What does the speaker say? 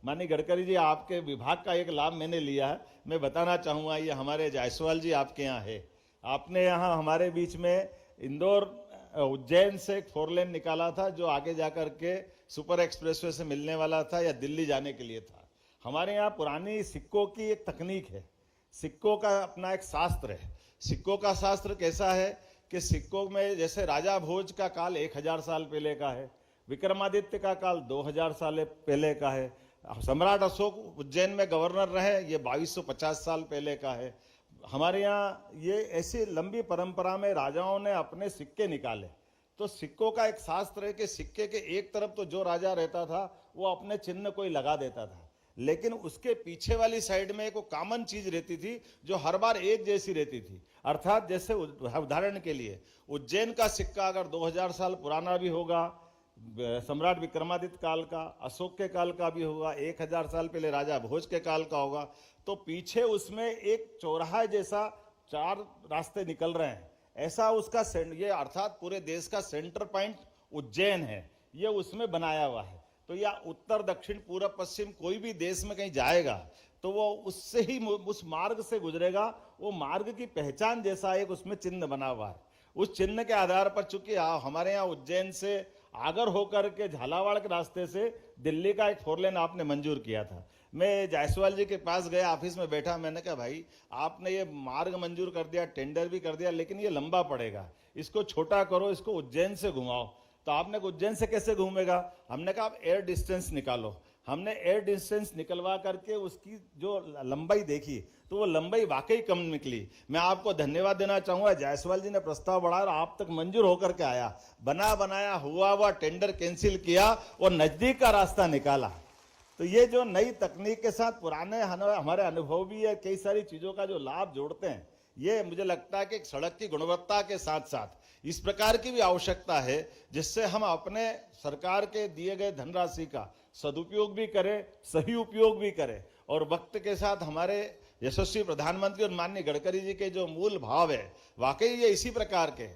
माननीय गडकरी जी, आपके विभाग का एक लाभ मैंने लिया है, मैं बताना चाहूँगा। ये हमारे जायसवाल जी आपके यहाँ है। आपने यहाँ हमारे बीच में इंदौर उज्जैन से एक 4 लेन निकाला था, जो आगे जाकर के सुपर एक्सप्रेसवे से मिलने वाला था या दिल्ली जाने के लिए था। हमारे यहाँ पुरानी सिक्कों की एक तकनीक है, सिक्कों का अपना एक शास्त्र है। सिक्कों का शास्त्र कैसा है कि सिक्कों में जैसे राजा भोज का काल 1000 साल पहले का है, विक्रमादित्य का काल 2000 साल पहले का है, सम्राट अशोक उज्जैन में गवर्नर रहे, ये 2250 साल पहले का है। हमारे यहाँ ये ऐसी लंबी परंपरा में राजाओं ने अपने सिक्के निकाले। तो सिक्कों का एक शास्त्र है कि सिक्के के एक तरफ तो जो राजा रहता था वो अपने चिन्ह कोई लगा देता था, लेकिन उसके पीछे वाली साइड में एक कॉमन चीज रहती थी जो हर बार एक जैसी रहती थी। अर्थात जैसे उदाहरण के लिए उज्जैन का सिक्का अगर 2000 साल पुराना भी होगा, सम्राट विक्रमादित्य काल का, अशोक के काल का भी होगा, 1000 साल पहले राजा भोज के काल का होगा, तो पीछे उसमें एक चौराहा जैसा 4 रास्ते निकल रहे हैं, ऐसा उसका ये अर्थात पूरे देश का सेंटर पॉइंट उज्जैन है, ये उसमें बनाया हुआ है। तो या उत्तर दक्षिण पूर्व पश्चिम कोई भी देश में कहीं जाएगा तो वो उससे ही उस मार्ग से गुजरेगा, वो मार्ग की पहचान जैसा एक उसमें चिन्ह बना हुआ है। उस चिन्ह के आधार पर चूंकि हमारे यहाँ उज्जैन से आगर होकर के झालावाड़ के रास्ते से दिल्ली का एक 4 लेन आपने मंजूर किया था। मैं जायसवाल जी के पास गया, ऑफिस में बैठा, मैंने कहा भाई आपने ये मार्ग मंजूर कर दिया, टेंडर भी कर दिया, लेकिन ये लंबा पड़ेगा, इसको छोटा करो, इसको उज्जैन से घुमाओ। तो आपने उज्जैन से कैसे घूमेगा? हमने कहा आप एयर डिस्टेंस निकालो। हमने एयर डिस्टेंस निकलवा करके उसकी जो लंबाई देखी तो वो लंबाई वाकई कम निकली। मैं आपको धन्यवाद देना चाहूंगा, जायसवाल जी ने प्रस्ताव बढ़ाया और आप तक मंजूर होकर के आया, बना बनाया हुआ टेंडर कैंसिल किया और नजदीक का रास्ता निकाला। तो ये जो नई तकनीक के साथ पुराने हमारे अनुभव भी है, कई सारी चीजों का जो लाभ जोड़ते हैं, ये मुझे लगता है कि सड़क की गुणवत्ता के साथ साथ इस प्रकार की भी आवश्यकता है जिससे हम अपने सरकार के दिए गए धनराशि का सदुपयोग भी करें, सही उपयोग भी करें, और वक्त के साथ हमारे यशस्वी प्रधानमंत्री और माननीय गडकरी जी के जो मूल भाव है, वाकई ये इसी प्रकार के